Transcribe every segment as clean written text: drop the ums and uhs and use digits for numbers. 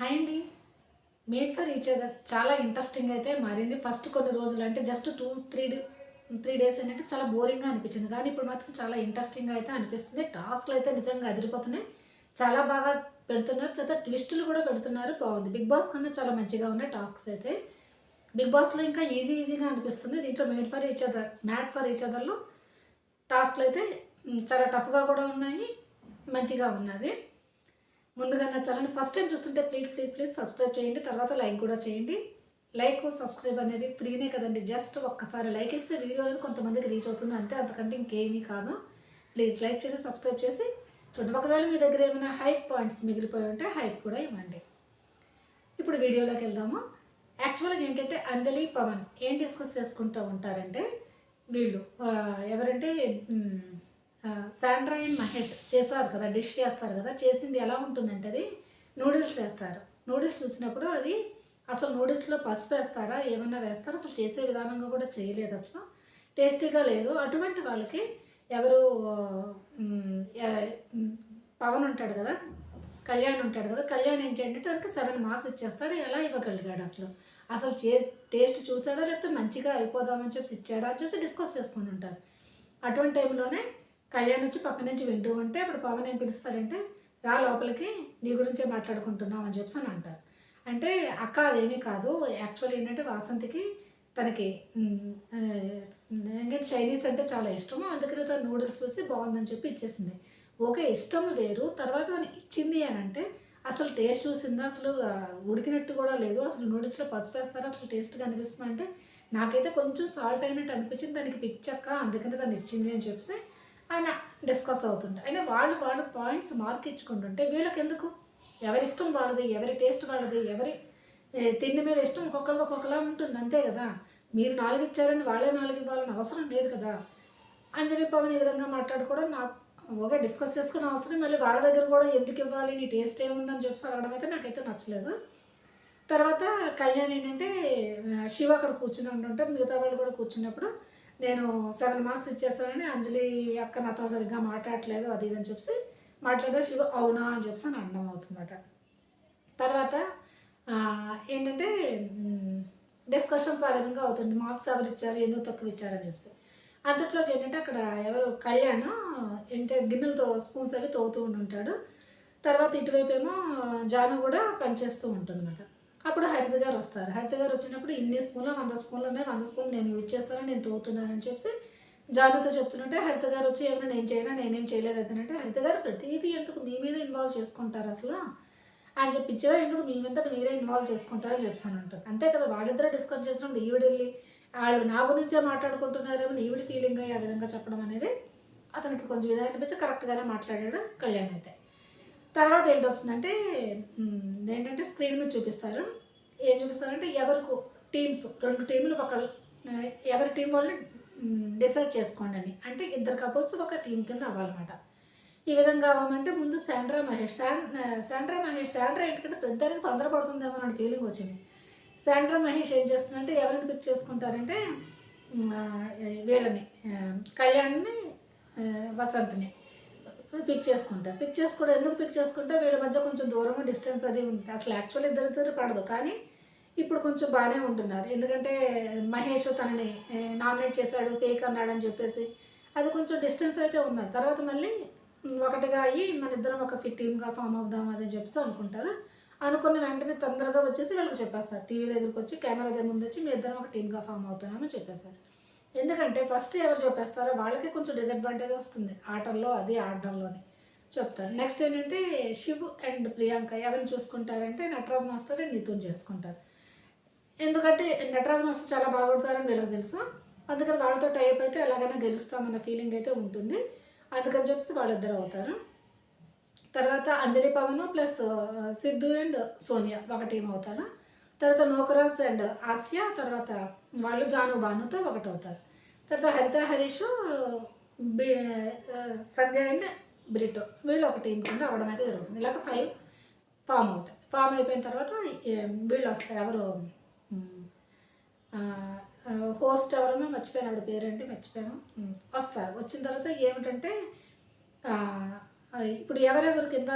Hi అండి. Made for each other చాలా interesting అయితే మారింది. ఫస్ట్ కొన్ని రోజులు అంటే జస్ట్ 3 డేస్ ఏంటంటే చాలా బోరింగ్‌గా అనిపించింది. కానీ ఇప్పుడు మాత్రం చాలా ఇంట్రెస్టింగ్‌గా అయితే అనిపిస్తుంది. టాస్క్‌లు అయితే నిజంగా అదిరిపోతున్నాయి. చాలా బాగా పెడుతున్నారు. ట్విస్టులు కూడా పెడుతున్నారు. బాగుంది. బిగ్ బాస్ కన్నా చాలా మంచిగా ఉన్నాయి టాస్క్స్ అయితే. బిగ్ బాస్‌లో ఇంకా ఈజీగా అనిపిస్తుంది. దీంట్లో మ్యాడ్ ఫర్ ఈచ్ అదర్‌లో టాస్క్‌లు అయితే చాలా టఫ్‌గా కూడా ఉన్నాయి. మంచిగా ఉన్నది. ముందుగా నా ఛానల్‌ని ఫస్ట్ టైం చూస్తుంటే ప్లీజ్ సబ్స్క్రైబ్ చేయండి. తర్వాత లైక్ కూడా చేయండి. లైక్, సబ్స్క్రైబ్ అనేది ఫ్రీనే కదండీ. జస్ట్ ఒక్కసారి లైక్ ఇస్తే వీడియో అనేది కొంతమందికి రీచ్ అవుతుంది అంతే. అంతకంటే ఇంకేమీ కాదు. ప్లీజ్ లైక్ చేసి, సబ్స్క్రైబ్ చేసి చూడండి. ఒకవేళ మీ దగ్గర ఏమైనా హైప్ పాయింట్స్ మిగిలిపోయి ఉంటే హైప్ కూడా ఇవ్వండి. ఇప్పుడు వీడియోలోకి వెళ్దాము. యాక్చువల్‌గా ఏంటంటే అంజలి, పవన్ ఏం డిస్కస్ చేసుకుంటూ ఉంటారంటే వీళ్ళు ఎవరంటే శాండ్రా అండ్ మహేష్ చేశారు కదా! డిష్ చేస్తారు కదా! చేసింది ఎలా ఉంటుందంటే అది నూడిల్స్ వేస్తారు. నూడిల్స్ చూసినప్పుడు అది అసలు నూడిల్స్‌లో పసుపేస్తారా? ఏమన్నా వేస్తారా? అసలు చేసే విధానంగా కూడా చేయలేదసలు. టేస్టీగా లేదు. అటువంటి వాళ్ళకి ఎవరు హ్మ్. హ్మ్. పవన్ ఉంటాడు కదా! కళ్యాణ్ ఉంటాడు కదా! కళ్యాణ్ ఏంటి అంటే దానికి 7 మార్క్స్ ఇచ్చేస్తాడు. ఎలా ఇవ్వగలిగాడు అసలు? అసలు టేస్ట్ చూసాడా? లేకపోతే మంచిగా అయిపోదామని చెప్పేసి ఇచ్చాడా? అని చెప్పి డిస్కస్ చేసుకొని ఉంటారు. అటువంటి టైంలోనే కళ్యాణ్ వచ్చి పక్క నుంచి వింటూ ఉంటే అప్పుడు పవన్ ఏం పిలుస్తాడంటే, "రా లోపలికి నీ గురించే మాట్లాడుకుంటున్నాం" అని చెప్పేసి అని అంటారు. అంటే అక్క అదేమీ కాదు. యాక్చువల్ ఏంటంటే వాసంతికి తనకి ఏంటంటే చైనీస్ అంటే చాలా ఇష్టము. అందుకనే తను నూడిల్స్ చూసి బాగుందని చెప్పి ఇచ్చేసింది. ఓకే. ఇష్టం వేరు. తర్వాత తను ఇచ్చింది అనంటే అసలు టేస్ట్ చూసిందా? అసలు ఉడికినట్టు కూడా లేదు. అసలు నూడిల్స్‌లో పసుపేస్తారా? అసలు టేస్ట్‌గా అనిపిస్తుందా? అంటే నాకైతే కొంచెం సాల్ట్ అయినట్టు అనిపించింది. దానికి పిచ్చక్క అందుకనే తను ఇచ్చింది అని చెప్పేసి ఆయన డిస్కస్ అవుతుంటారు. అయినా వాళ్ళు పాయింట్స్ మార్క్ ఇచ్చుకుంటుంటే వీళ్ళకెందుకు? ఎవరిష్టం వాళ్ళది. ఎవరి టేస్ట్ వాళ్ళది. తిండి మీద ఇష్టం ఒక్కొక్కళ్ళది ఒక్కొక్కలా ఉంటుంది. అంతే గదా! మీరు 4 ఇచ్చారని వాళ్ళే 4 ఇవ్వాలని అవసరం లేదు కదా! అంజలి, పవన్ ఈ విధంగా మాట్లాడుకోవడం నాకు ఓకే. డిస్కస్ చేసుకునే అవసరం మళ్ళీ వాళ్ళ దగ్గర కూడా ఎందుకివ్వాలి? నీ టేస్ట్ ఏముందని చెప్పేసి అడగడం అయితే నాకైతే నచ్చలేదు. తర్వాత కళ్యాణ్ ఏంటంటే శివ అక్కడ కూర్చొని ఉంటుంటే మిగతా వాళ్ళు కూడా కూర్చున్నప్పుడు నేను 7 మార్క్స్ ఇచ్చేసానని అంజలి అక్క నాతో సరిగ్గా మాట్లాడట్లేదు అది ఇది అని చెప్పేసి మాట్లాడితే శివ అవునా అని చెప్పేసి అని అనడం అవుతుందన్నమాట. తర్వాత ఏంటంటే డిస్కషన్స్ ఆ విధంగా అవుతుంది. మార్క్స్ ఎవరిచ్చారు? ఎందుకు తక్కువ ఇచ్చారని చెప్పేసి. అంతట్లోకి ఏంటంటే అక్కడ ఎవరు కళ్యాణ్ ఏంటే గిన్నెలతో స్పూన్స్ అవి తోముతూ ఉండుంటాడు. తర్వాత ఇటువైపేమో జాను కూడా పనిచేస్తూ ఉంటుందన్నమాట. అప్పుడు హరిత గారు వస్తారు. హరిత గారు వచ్చినప్పుడు ఇన్ని స్పూన్లు 100 స్పూన్లు ఉన్నాయి. 100 స్పూన్లు నేను యూజ్ చేస్తాను. నేను తోముతున్నానని చెప్పేసి జానుతో చెప్తుంటే హరిత గారు వచ్చి ఏమైనా నేను చేయనా? నేనేం చేయలేదు అయితేనంటే హరిత గారు ప్రతీదీ ఎందుకు మీ మీద ఇన్వాల్వ్ చేసుకుంటారు అసలు? అని చెప్పి పిచ్చిగా ఎందుకు మీ మీదట మీరే ఇన్వాల్వ్ చేసుకుంటారని చెప్పేసానంటారు. అంతే కదా! వాళ్ళిద్దరూ డిస్కస్ చేసినప్పుడు ఈవిడెళ్ళి ఆళ్ళు నా గురించే మాట్లాడుకుంటున్నారేమో అని ఈవిడ ఫీలింగ్ అయ్యి ఆ విధంగా చెప్పడం అనేది అతనికి కొంచెం ఇదిగా అనిపించి కరెక్ట్‌గానే మాట్లాడాడు కళ్యాణ్ అయితే. తర్వాత ఏంటొస్తుందంటే ఏంటంటే స్క్రీన్ మీద చూపిస్తారు. ఏం చూపిస్తారంటే టీమ్స్ 2 టీములు ఎవరి టీమ్ వాళ్ళు డిసైడ్ చేసుకోండని. అంటే ఇద్దరు కపుల్స్ ఒక టీమ్ కింద అవ్వాలన్నమాట. ఈ విధంగా అవ్వమంటే ముందు శాండ్రా ఏంటంటే ప్రతిదానికి తొందరపడుతుందేమో అన్న ఫీలింగ్ వచ్చింది. శాండ్రా మహేష్ ఏం చేస్తుందంటే ఎవరిని పిక్ చేసుకుంటారంటే వీళ్ళని కళ్యాణ్‌ని, వసంత్‌ని పిక్ చేసుకుంటారు. ఎందుకు పిక్ చేసుకుంటే వీళ్ళ మధ్య కొంచెం దూరము డిస్టెన్స్ అది ఉంది. అసలు యాక్చువల్లీ ఇద్దరిద్దరు పడదు. కానీ ఇప్పుడు కొంచెం బానే ఉంటున్నారు. ఎందుకంటే మహేష్ తనని నామినేట్ చేశాడు, ఫేక్ అన్నాడని చెప్పేసి అది కొంచెం డిస్టెన్స్ అయితే ఉన్నది. తర్వాత మళ్ళీ ఒకటిగా అయ్యి మనిద్దరం ఒక టీమ్‌గా ఫార్మ్ అవుదాం అని చెప్పేసి అనుకుంటారు. అనుకున్న వెంటనే తొందరగా వచ్చేసి వీళ్ళకి చెప్పేస్తారు. టీవీ దగ్గరకొచ్చి కెమెరా దగ్గర ముందొచ్చి మీ ఇద్దరం ఒక టీమ్‌గా ఫార్మ్ అవుతున్నామని చెప్పేసారు. ఎందుకంటే ఫస్ట్ ఎవరు చెప్పేస్తారో వాళ్ళకి కొంచెం డిసడ్వాంటేజ్ వస్తుంది. ఆటల్లో అది ఆడడంలోని చెప్తారు. నెక్స్ట్ ఏంటంటే శివ్ అండ్ ప్రియాంక ఎవరిని చూసుకుంటారంటే నటరాజ్ మాస్టర్ అండ్ నితూన్ చేసుకుంటారు. ఎందుకంటే నటరాజ్ మాస్టర్ చాలా బాగుంటారని వీళ్ళకి తెలుసు. అందుకని వాళ్ళతో టైప్ అయితే ఎలాగైనా గెలుస్తామన్న ఫీలింగ్ అయితే ఉంటుంది. అందుకని చెప్పేసి వాళ్ళిద్దరు అవుతారు. తర్వాత అంజలి పవన్ ప్లస్ సిద్ధు అండ్ సోనియా ఒక టీం అవుతారు. తర్వాత నోకరాజ్ అండ్ ఆసియా తర్వాత వాళ్ళు జాను బానుతో ఒకటవుతారు. తర్వాత హరిత హరీష్ బి సంజయ్ అండ్ బ్రిటో వీళ్ళు ఒక టీం కింద అవ్వడం అయితే జరుగుతుంది. ఇలాగ 5 ఫామ్ అవుతాయి. ఫామ్ అయిపోయిన తర్వాత వీళ్ళు వస్తారు. ఎవరు హోస్ట్ ఎవరన్నా మర్చిపోయాను ఆవిడ పేరేంటి మర్చిపోయాను. వస్తారు. వచ్చిన తర్వాత ఏమిటంటే ఇప్పుడు ఎవరెవరి కింద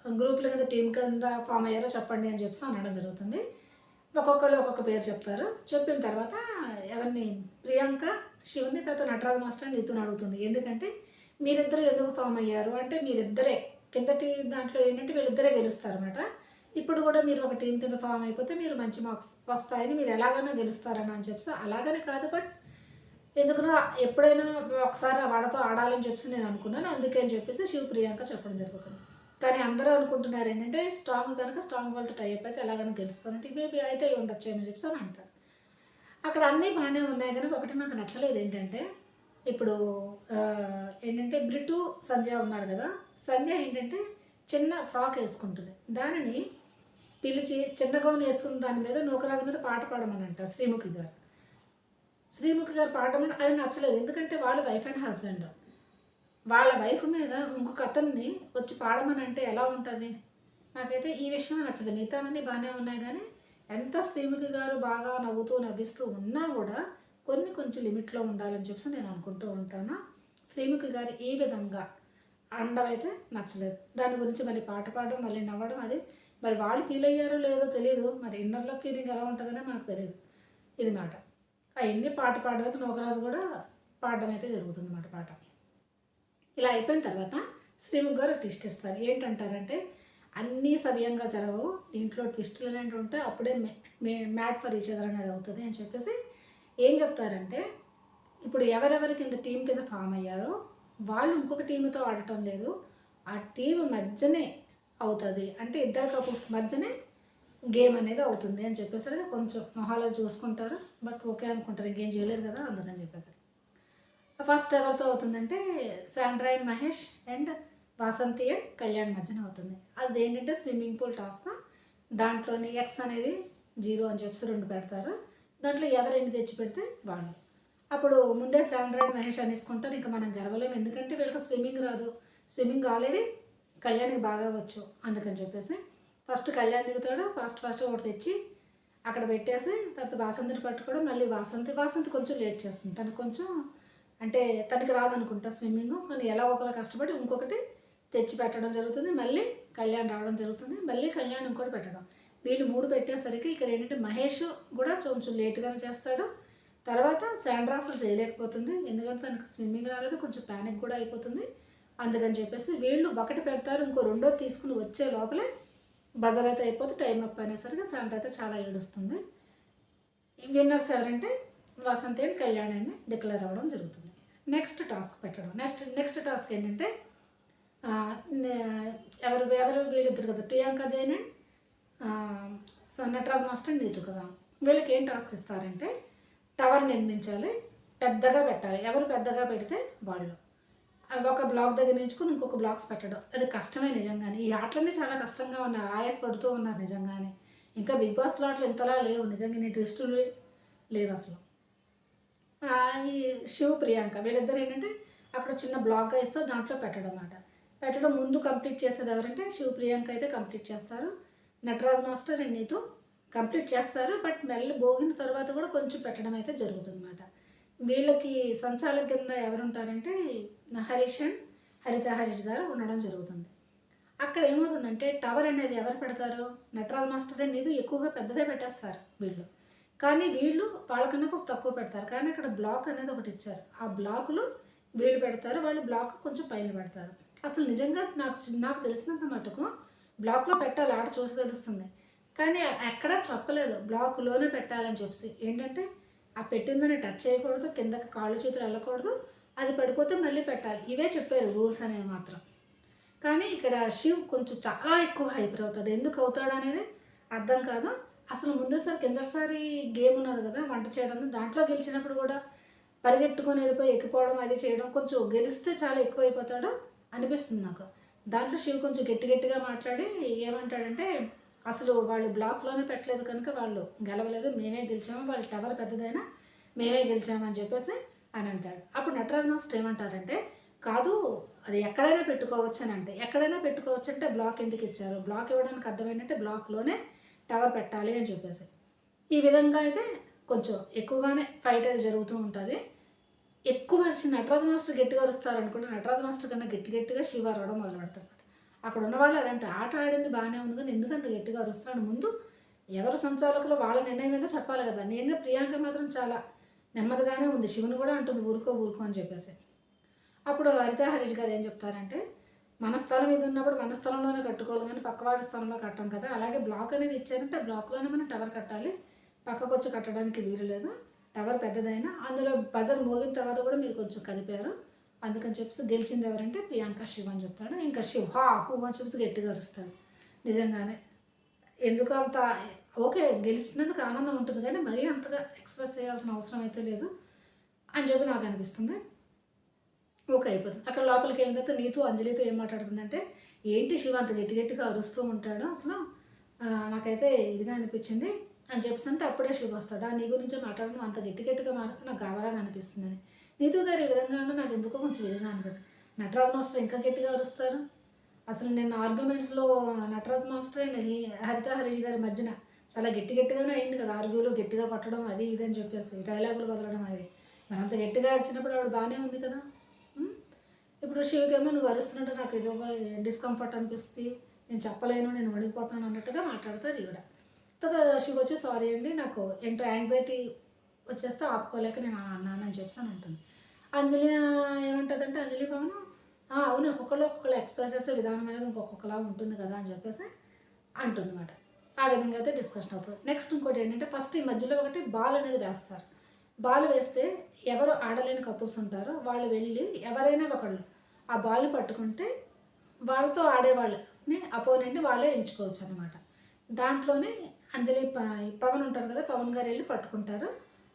గ్రూపుల కింద టీమ్ కింద ఫామ్ అయ్యారో చెప్పండి అని చెప్పేసి అనడం జరుగుతుంది. ఒక్కొక్కళ్ళు ఒక్కొక్క పేరు చెప్తారు. చెప్పిన తర్వాత ఎవరిని ప్రియాంక, శివుని తర్వాత నటరాజ్ మాస్టర్ నీతుని అడుగుతుంది. ఎందుకంటే మీరిద్దరు ఎందుకు ఫామ్ అయ్యారు అంటే మీరిద్దరే కిందటి దాంట్లో ఏంటంటే వీళ్ళిద్దరే గెలుస్తారనమాట. ఇప్పుడు కూడా మీరు ఒక టీం కింద ఫామ్ అయిపోతే మీరు మంచి మార్క్స్ వస్తాయని మీరు ఎలాగైనా గెలుస్తారని అని చెప్పేసి అలాగని కాదు బట్ ఎందుకునో ఎప్పుడైనా ఒకసారి వాళ్ళతో ఆడాలని చెప్పేసి నేను అనుకున్నాను. అందుకే అని చెప్పేసి శివ ప్రియాంక చెప్పడం జరుగుతుంది. కానీ అందరూ అనుకుంటున్నారు ఏంటంటే స్ట్రాంగ్ కనుక స్ట్రాంగ్ వాళ్ళతో టై అప్ అయితే ఎలాగైనా గెలుస్తానంటే మేబీ అయితే ఉండొచ్చు అని చెప్పేసి అని అంటారు. అక్కడ అన్నీ బాగానే ఉన్నాయి కానీ ఒకటి నాకు నచ్చలేదు ఏంటంటే ఇప్పుడు ఏంటంటే బ్రిటు సంధ్య ఉన్నారు కదా. సంధ్య ఏంటంటే చిన్న ఫ్రాక్ వేసుకుంటుంది. దానిని పిలిచి చిన్న గౌన్ వేసుకున్న దాని మీద నూకరాజు మీద పాట పాడమని అంటారు శ్రీముఖి గారు. శ్రీముఖి గారు పాడమని అది నచ్చలేదు. ఎందుకంటే వాళ్ళు వైఫ్ అండ్ హస్బెండ్. వాళ్ళ వైఫ్ మీద ఇంకొక అతన్ని వచ్చి పాడమని అంటే ఎలా ఉంటుంది? నాకైతే ఈ విషయం నచ్చదు. మిగతావన్నీ బాగానే ఉన్నాయి కానీ ఎంత శ్రీముఖి గారు బాగా నవ్వుతూ నవ్విస్తూ ఉన్నా కూడా కొంచెం లిమిట్లో ఉండాలని చెప్పేసి నేను అనుకుంటూ ఉంటాను. శ్రీముఖి గారు ఈ విధంగా అనడం అయితే నచ్చలేదు. దాని గురించి మళ్ళీ పాట పాడడం మళ్ళీ నవ్వడం అది మరి వాళ్ళు ఫీల్ అయ్యారో లేదో తెలియదు. మరి ఇన్నర్లో ఫీలింగ్ ఎలా ఉంటుందనే మనకు తెలియదు. ఇది మాట అయింది. పాట పాడడం అయితే నోకరాజు కూడా పాడడం అయితే జరుగుతుంది అన్నమాట పాట. ఇలా అయిపోయిన తర్వాత శ్రీముఖి గారు ట్విస్ట్ ఇస్తారు. ఏంటంటారంటే అన్నీ సవ్యంగా జరగవు, దీంట్లో ట్విస్టులు అనేవి ఉంటే అప్పుడే మ్యాడ్ ఫర్ ఈచ్ అదర్ అనేది అవుతుంది అని చెప్పేసి ఏం చెప్తారంటే ఇప్పుడు ఎవరెవరి కింద టీం కింద ఫామ్ అయ్యారో వాళ్ళు ఇంకొక టీంతో ఆడటం లేదు, ఆ టీం మధ్యనే అవుతుంది. అంటే ఇద్దరు కపుల్స్ మధ్యనే గేమ్ అనేది అవుతుంది అని చెప్పేసరికి కొంచెం మొహాలు చూసుకుంటారు. బట్ ఓకే అనుకుంటారు, ఇంకేం చేయలేరు కదా అందుకని చెప్పేసి. ఫస్ట్ ఎవరితో అవుతుందంటే Sandra and Mahesh and Vasanthi and Kalyan మధ్యన అవుతుంది. అది ఏంటంటే స్విమ్మింగ్ పూల్ టాస్క్. దాంట్లోని ఎక్స్ అనేది 0 అని చెప్పేసి 2 పెడతారు. దాంట్లో ఎవరెన్ని తెచ్చి పెడితే వాళ్ళు. అప్పుడు ముందే శాండ్రా అండ్ మహేష్ అనేసుకుంటారు. ఇంకా మనం గెలవలేము, ఎందుకంటే వీళ్ళకి స్విమ్మింగ్ రాదు. స్విమ్మింగ్ ఆల్రెడీ కళ్యాణ్కి బాగా వచ్చు అందుకని చెప్పేసి ఫస్ట్ కళ్యాణ్ దిగుతాడు. ఫస్ట్ ఒకటి తెచ్చి అక్కడ పెట్టేసి తర్వాత వాసంతిని పట్టుకోవడం. మళ్ళీ వాసంతి కొంచెం లేట్ చేస్తుంది. తనకు కొంచెం అంటే తనకి రాదనుకుంటా స్విమ్మింగ్, కానీ ఎలా ఒకలా కష్టపడి ఇంకొకటి తెచ్చి పెట్టడం జరుగుతుంది. మళ్ళీ కళ్యాణ్ రావడం జరుగుతుంది. మళ్ళీ కళ్యాణ్ ఇంకోటి పెట్టడం. వీళ్ళు 3 పెట్టేసరికి ఇక్కడ ఏంటంటే మహేష్ కూడా కొంచెం లేట్గానే చేస్తాడు. తర్వాత శాండ్రా అసలు చేయలేకపోతుంది, ఎందుకంటే తనకు స్విమ్మింగ్ రాలేదు, కొంచెం ప్యానిక్ కూడా అయిపోతుంది. అందుకని చెప్పేసి వీళ్ళు ఒకటి పెడతారు, ఇంకో రెండో తీసుకుని వచ్చే లోపలే బజర్ అయితే అయిపోతే టైం అప్ అనేసరికి శాండ్రా అయితే చాలా ఏడుస్తుంది. విన్నర్స్ ఎవరంటే వసంతి అండ్ కళ్యాణ్ అని డిక్లేర్ అవ్వడం జరుగుతుంది. నెక్స్ట్ టాస్క్ పెట్టడం. నెక్స్ట్ టాస్క్ ఏంటంటే ఎవరు వీళ్ళిద్దరు కదా, Priyanka Jain and Nataraj master and Neetu కదా. వీళ్ళకి ఏం టాస్క్ ఇస్తారంటే టవర్ నిర్మించాలి, పెద్దగా పెట్టాలి. ఎవరు పెద్దగా పెడితే వాళ్ళు. ఒక బ్లాక్ దగ్గర నుంచుకొని ఇంకొక బ్లాక్స్ పెట్టడం. అది కష్టమే నిజంగానే. ఈ ఆటలన్నీ చాలా కష్టంగా ఉన్నాయి, ఆయాస పడుతూ ఉన్నారు నిజంగానే. ఇంకా బిగ్ బాస్లో ఆటలు ఇంతలా లేవు నిజంగా, ట్విస్టులు లేవు అసలు. ఈ శివ ప్రియాంక వీళ్ళిద్దరు ఏంటంటే అక్కడ చిన్న బ్లాక్గా ఇస్తే దాంట్లో పెట్టడం ముందు కంప్లీట్ చేసేది ఎవరంటే శివ ప్రియాంక అయితే కంప్లీట్ చేస్తారు. నటరాజ్ మాస్టర్ అండ్ నీతో కంప్లీట్ చేస్తారు. బట్ మెల్లి భోగిన తర్వాత కూడా కొంచెం పెట్టడం అయితే జరుగుతుంది అన్నమాట. వీళ్ళకి సంచాలక కింద ఎవరుంటారంటే హరీష్ అండ్ హరీష్ గారు ఉండడం జరుగుతుంది. అక్కడ ఏమవుతుందంటే టవర్ అనేది ఎవరు పెడతారు, నటరాజ్ మాస్టర్ అండ్ నీతో ఎక్కువగా పెద్దదే పెట్టేస్తారు వీళ్ళు. కానీ వీళ్ళు వాళ్ళకన్నా కొంచెం తక్కువ పెడతారు. కానీ అక్కడ బ్లాక్ అనేది ఒకటి ఇచ్చారు, ఆ బ్లాకులు వీళ్ళు పెడతారు, వాళ్ళు బ్లాక్ కొంచెం పైన పెడతారు. అసలు నిజంగా నాకు తెలిసినంత మటుకు బ్లాక్లో పెట్టాలి, ఆడ చూసి తెలుస్తుంది. కానీ ఎక్కడా చెప్పలేదు బ్లాక్లోనే పెట్టాలని చెప్పి. ఏంటంటే ఆ పెట్టిందని టచ్ చేయకూడదు, కిందకి కాళ్ళు చేతులు వెళ్ళకూడదు, అది పడిపోతే మళ్ళీ పెట్టాలి, ఇవే చెప్పారు రూల్స్ అనేవి మాత్రం. కానీ ఇక్కడ శివ్ కొంచెం చాలా ఎక్కువ హైపర్ అవుతాడు. ఎందుకు అవుతాడు అనేది అర్థం కాదు. అసలు కిందసారి గేమ్ ఉన్నది కదా వంట చేయడం, దాంట్లో గెలిచినప్పుడు కూడా పరిగెట్టుకొని వెళ్ళిపోయి ఎక్కిపోవడం అది చేయడం, కొంచెం గెలిస్తే చాలా ఎక్కువ అయిపోతాడు అనిపిస్తుంది నాకు. దాంట్లో శివ్ కొంచెం గట్టిగా మాట్లాడి ఏమంటాడంటే అసలు వాళ్ళు బ్లాక్లోనే పెట్టలేదు కనుక వాళ్ళు గెలవలేదు, మేమే గెలిచాము, వాళ్ళ టవర్ పెద్దదైనా మేమే గెలిచామని చెప్పేసి అని అంటాడు. అప్పుడు నటరాజ్ మాస్టర్ ఏమంటారంటే కాదు అది ఎక్కడైనా పెట్టుకోవచ్చు అని. అంటే ఎక్కడైనా పెట్టుకోవచ్చు అంటే బ్లాక్ ఎందుకు ఇచ్చారు, బ్లాక్ ఇవ్వడానికి అర్థమైనట్టే బ్లాక్లోనే టవర్ పెట్టాలి అని చెప్పేసి. ఈ విధంగా అయితే కొంచెం ఎక్కువగానే ఫైట్ అయితే జరుగుతూ ఉంటుంది. ఎక్కువ నటరాజ్ మాస్టర్ గట్టిగా అరుస్తారు అనుకుంటే నటరాజ్ మాస్టర్ కన్నా గట్టిగా శివ అరవడం మొదలు పెడతాడు. అక్కడ ఉన్నవాళ్ళు అదంటే ఆట ఆడింది బాగానే ఉంది కానీ ఎందుకు అంత గట్టిగా అరుస్తున్నాడు? ముందు ఎవరు సంచాలకులు వాళ్ళ నిర్ణయం మీద చెప్పాలి కదా! నేనుగా ప్రియాంక మాత్రం చాలా నెమ్మదిగానే ఉంది. శివుని కూడా అంటుంది ఊరుకో, ఊరుకో అని చెప్పేసి. అప్పుడు హరిత హరీష్ గారు ఏం చెప్తారంటే, మన స్థలం ఇది ఉన్నప్పుడు మన స్థలంలోనే కట్టుకోవాలి కానీ పక్కవాడి స్థలంలో కట్టం కదా! అలాగే బ్లాక్ అనేది ఇచ్చారంటే ఆ బ్లాక్‌లోనే మనం టవర్ కట్టాలి. పక్కకొచ్చి కట్టడానికి వీలు లేదు. టవర్ పెద్దదైనా అందులో బజర్ మోగిన తర్వాత కూడా మీరు కొంచెం కదిపారు. అందుకని చెప్పేసి గెలిచింది ఎవరంటే ప్రియాంక, శివ్ అని చెప్తాడు. ఇంకా శివ్ హా! హూ అని చెప్పేసి గట్టిగా అరుస్తాడు. నిజంగానే. ఎందుకు అంత ఓకే. గెలిచినందుకు ఆనందం ఉంటుంది కానీ మరీ అంతగా ఎక్స్‌ప్రెస్ చేయాల్సిన అవసరం అయితే లేదు అని చెప్పి నాకనిపిస్తుంది. ఓకే. అయిపోతుంది. అక్కడ లోపలికెళ్ళిన తర్వాత నీతు, అంజలితో ఏం మాట్లాడుతుందంటే, ఏంటి శివ అంత గట్టి గట్టిగా అరుస్తూ ఉంటాడు అసలు నాకైతే ఇదిగా అనిపించింది అని చెప్పేసంటే అప్పుడే శివ వస్తాడు. నీ గురించే మాట్లాడడం అంత గట్టి గట్టిగా మారుస్తే నాకు గాబరాగా అనిపిస్తుందని. నీతు గారు ఈ విధంగా అంటే నాకెందుకో కొంచెం ఇదిగా అనిపించింది. నటరాజ్ మాస్టర్ ఇంకా గట్టిగా అరుస్తారు. అసలు నిన్న ఆర్గ్యుమెంట్స్‌లో నటరాజ్ మాస్టర్ అండ్ హరిత హరీష్ గారి మధ్యన చాలా గట్టి గట్టిగానే అయింది కదా! ఆర్గ్యూలో గట్టిగా కొట్టడం అది ఇది అని చెప్పేసి డైలాగులు వదలడం అది. మరంత గట్టిగా అరిచినప్పుడు ఆవిడ బానే ఉంది కదా! హ్మ్. ఇప్పుడు శివకేమో నువ్వు అరుస్తున్నట్టు నాకు ఏదో డిస్కంఫర్ట్ అనిపిస్తుంది. నేను చెప్పలేను, నేను వణికిపోతాను అన్నట్టుగా మాట్లాడతారు ఈవిడ. తర్వాత శివ వచ్చి సారీ అండి నాకు ఏంటో యాంగ్జైటీ వచ్చేస్తే ఆపుకోలేక నేను అలా అన్నానని చెప్పేసి అని అంటుంది. అంజలి ఏమంటదంటే అంజలి భవన్ అవును ఒక్కొక్కళ్ళు ఎక్స్‌ప్రెస్ చేసే విధానం అనేది ఇంకొకలా ఉంటుంది కదా! అని చెప్పేసి అంటుందన్నమాట. ఆ విధంగా అయితే డిస్కషన్ అవుతది. నెక్స్ట్ ఇంకోటేంటంటే ఫస్ట్ ఈ మధ్యలో ఒకటి బాల్ అనేది వేస్తారు. బాల్ వేస్తే ఎవరు ఆడలేని కపుల్స్ ఉంటారో వాళ్ళు వెళ్ళి ఎవరైనా ఒకళ్ళు ఆ బాల్‌ని పట్టుకుంటే వాళ్ళతో ఆడేవాళ్ళని అపోనెంట్‌ని వాళ్ళే ఎంచుకోవచ్చనమాట. దాంట్లోనే అంజలి పవన్ ఉంటారు కదా! పవన్ గారు ఎళ్లి పట్టుకుంటారు.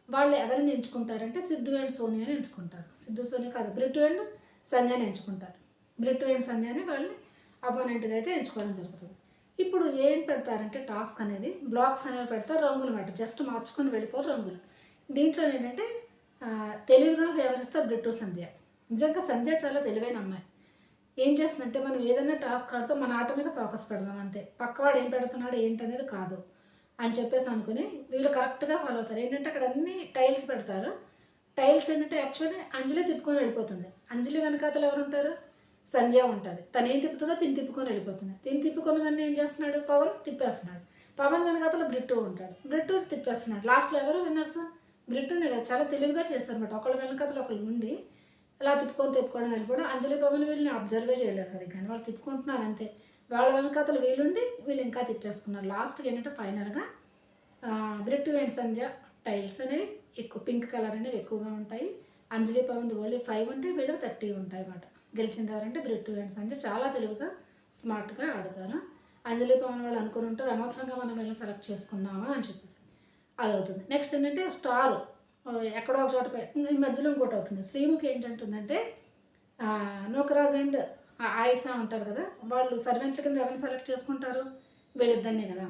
వాళ్ళు ఎవరిని ఎంచుకుంటారంటే సిద్ధు అండ్ సోనియాని ఎంచుకుంటారు. సిద్ధు, సోనియా కాదు బ్రిట్టు అండ్ సంధ్యని ఎంచుకుంటారు. బ్రిట్టు అండ్ సంధ్యని వాళ్ళని అపోనెంట్‌గా అయితే ఎంచుకోవడం జరుగుతుంది. ఇప్పుడు ఏం పెడతారంటే టాస్క్ అనేది బ్లాక్స్ అనేవి పెడతారు రంగులు మాట. జస్ట్ మార్చుకొని వెళ్ళిపోరు రంగులు. దీంట్లో ఏంటంటే తెలివిగా వ్యవహరిస్తారు బ్రిట్టు, సంధ్య. నిజంగా సంధ్య చాలా తెలివైన అమ్మాయి. ఏం చేస్తుందంటే మనం ఏదైనా టాస్క్ ఆడితే మన ఆట మీద ఫోకస్ పెడదాం అంతే. పక్కవాడు ఏం పెడుతున్నాడు ఏంటనేది కాదు అని చెప్పేసి అనుకుని వీళ్ళు కరెక్ట్‌గా ఫాలో అవుతారు. ఏంటంటే అక్కడ అన్ని టైల్స్ పెడతారు. టైల్స్ ఏంటంటే యాక్చువల్లీ అంజలి తిప్పుకొని వెళ్ళిపోతుంది. అంజలి వెనకాతల ఎవరుంటారు? సంధ్య ఉంటది. తనేం తిప్పుతుందో తిను తిప్పుకొని వెళ్ళిపోతుంది. తిను తిప్పుకున్నవన్నీ ఏం చేస్తున్నాడు? పవన్ తిప్పేస్తున్నాడు. పవన్ వెనకాతల బ్రిట్టు ఉంటాడు. బ్రిట్టు తిప్పేస్తున్నాడు. లాస్ట్‌లో ఎవరు విన్నర్స్? బ్రిట్టునే కదా! చాలా తెలివిగా చేస్తారన్నమాట. ఒకళ్ళ వెనకాతల ఒకళ్ళు ఉండి ఇలా తిప్పుకోవడం వెళ్ళిపోవడం. అంజలి పవన్ వీళ్ళని అబ్జర్వే చేయలేదు సరిగ్గా. వాళ్ళు తిప్పుకుంటున్నారు అంతే. వాళ్ళ వెనకాతల వీళ్ళుండి వీళ్ళు ఇంకా తిప్పేసుకున్నారు. లాస్ట్‌కి ఏంటంటే ఫైనల్‌గా బ్రిట్టు అండ్ సంధ్య టైల్స్ అనేవి ఎక్కువ పింక్ కలర్ అనేవి ఎక్కువగా ఉంటాయి. అంజలి పవన్‌ది ఓన్లీ 5 ఉంటాయి. వీళ్ళవి 30 ఉంటాయన్నమాట. గెలిచింది ఎవరంటే బ్రిట్టు అండ్ సంధ్య చాలా తెలివిగా స్మార్ట్‌గా ఆడతారు. అంజలి పవన్ వాళ్ళు అనుకుని ఉంటారు అనవసరంగా మనం వీళ్ళని సెలెక్ట్ చేసుకున్నామా అని చెప్పేసి. అదవుతుంది. నెక్స్ట్ ఏంటంటే స్టార్ ఎక్కడో ఒక చోట ఈ మధ్యలో ఇంకోటి అవుతుంది. శ్రీముఖి ఏంటంటుందంటే నూకరాజ్ అండ్ ఆయిషా ఉంటారు కదా! వాళ్ళు సర్వెంట్ల కింద ఎవరిని సెలెక్ట్ చేసుకుంటారు? వీళ్ళిద్దరినే కదా!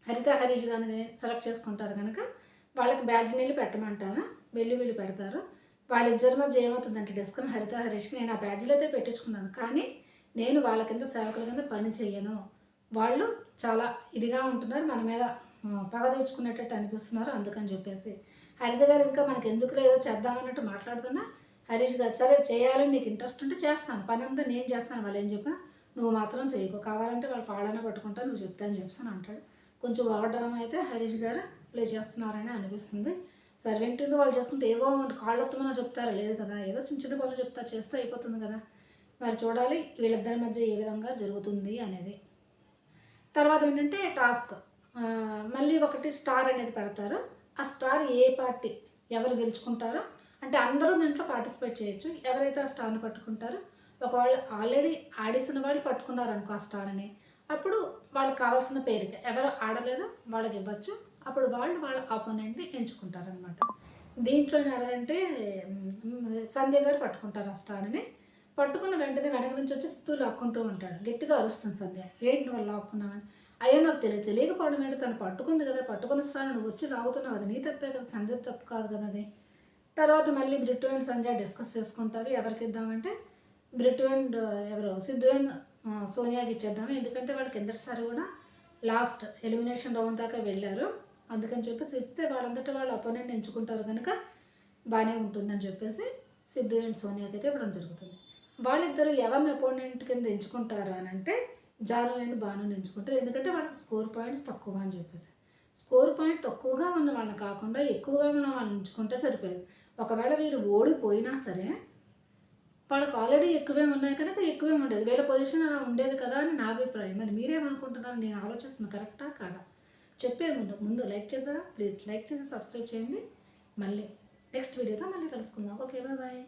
హరిత, హరీష్ గాని సెలెక్ట్ చేసుకుంటారు గనక వాళ్ళకి బ్యాడ్జ్‌నెళ్లి పెట్టమంటారు. వెళ్ళి వీళ్ళు పెడతారు. వాళ్ళిద్దరి మధ్య ఏమవుతుందంటే డిస్కషన్ హరిత, హరీష్‌కి నేను ఆ బ్యాడ్జ్‌లయితే పెట్టించుకున్నాను. కానీ నేను వాళ్ళ కింద సేవకుల కింద పని చెయ్యను. వాళ్ళు చాలా ఇదిగా ఉంటున్నారు. మన మీద పగ తీర్చుకునేటట్టు అనిపిస్తున్నారు. అందుకని చెప్పేసి. హరిత గారు ఇంకా మనకెందుకులే ఏదో చేద్దామన్నట్టు మాట్లాడుతున్నా, హరీష్ గారు సరే చేయాలని నీకు ఇంట్రెస్ట్ ఉంటే చేస్తాను. పనంతా నేను చేస్తాను వాళ్ళేం చెప్పినా. నువ్వు మాత్రం చేయకు. కావాలంటే వాళ్ళ కాళ్ళనే పట్టుకుంటా నువ్వు చెప్తే అని చెప్పేసి అంటాడు. కొంచెం ఓవర్ డ్రామా అయితే హరీష్ గారు ప్లే చేస్తున్నారని అనిపిస్తుంది. సర్వెంట్‌ది వాళ్ళు చేసుకుంటే ఏవో కాళ్ళొత్తమనో చెప్తారా? లేదు కదా! ఏదో చిన్న చిన్న పనులు చెప్తారు చేస్తే అయిపోతుంది కదా! మరి చూడాలి వీళ్ళిద్దరి మధ్య ఏ విధంగా జరుగుతుంది అనేది. తర్వాత ఏంటంటే టాస్క్ మళ్ళీ ఒకటి స్టార్ అనేది పెడతారు. ఆ స్టార్ ఏ పార్టీ ఎవరు గెలుచుకుంటారో అంటే అందరూ దీంట్లో పార్టిసిపేట్ చేయొచ్చు. ఎవరైతే ఆ స్టార్‌ని పట్టుకుంటారో ఒకవేళ ఆల్రెడీ ఆడేసిన వాళ్ళు పట్టుకున్నారనుకో ఆ స్టార్‌ని అప్పుడు వాళ్ళకి కావాల్సిన పేరుకి ఎవరు ఆడలేదో వాళ్ళకివ్వచ్చు. అప్పుడు వాళ్ళు వాళ్ళ అపోనెంట్‌ని ఎంచుకుంటారనమాట. దీంట్లోనే ఎవరంటే సంధ్య గారు పట్టుకుంటారు ఆ స్టార్‌ని. పట్టుకున్న వెంటనే వెనక నుంచి వచ్చి సిత్తు లాక్కుంటూ ఉంటాడు. గట్టిగా అరుస్తుంది సంధ్య. ఏంటి నువ్వు లాక్కున్నావని? అయ్యో నాకు తెలియకపోవడం ఏంటి తను పట్టుకుంది కదా! పట్టుకున్న స్టార్‌ని నువ్వు వచ్చి లాగుతున్నావు అది నీ తప్పే కదా! సంధ్యది తప్పు కాదు కదా అది. తర్వాత మళ్ళీ బ్రిట్టు అండ్ సంధ్య డిస్కస్ చేసుకుంటారు. ఎవరికిద్దామంటే బ్రిట్టు అండ్ ఎవరు సిద్ధు అండ్ సోనియాకి ఇచ్చేద్దాము. ఎందుకంటే వాళ్ళు కిందటిసారి కూడా లాస్ట్ ఎలిమినేషన్ రౌండ్ దాకా వెళ్ళారు. అందుకని చెప్పేసి ఇస్తే వాళ్ళంతట వాళ్ళు అపోనెంట్‌ని ఎంచుకుంటారు కనుక బానే ఉంటుందని చెప్పేసి సిద్ధు అండ్ సోనియాకి అయితే ఇవ్వడం జరుగుతుంది. వాళ్ళిద్దరూ ఎవరిని అపోనెంట్ కింద ఎంచుకుంటారు అనంటే జాను అండ్ భానుని ఎంచుకుంటారు. ఎందుకంటే వాళ్ళకి స్కోర్ పాయింట్స్ తక్కువ అని చెప్పేసి. స్కోర్ పాయింట్ తక్కువగా ఉన్న వాళ్ళని కాకుండా ఎక్కువగా ఉన్న వాళ్ళని ఎంచుకుంటే సరిపోయేది. ఒకవేళ వీరు ఓడిపోయినా సరే వాళ్ళకి ఆల్రెడీ ఎక్కువే ఉన్నాయి కనుక ఎక్కువే ఉండేది. వీళ్ళ పొజిషన్ అలా ఉండేది కదా అని నా అభిప్రాయం. మరి మీరేమనుకుంటున్నారు? నేను ఆలోచిస్తుంది కరెక్టా కాదా? చెప్పే ముందు లైక్ చేసారా? ప్లీజ్ లైక్ చేసి సబ్స్క్రైబ్ చేయండి. మళ్ళీ నెక్స్ట్ వీడియోతో మళ్ళీ కలుసుకుందాం. ఓకే. Bye bye.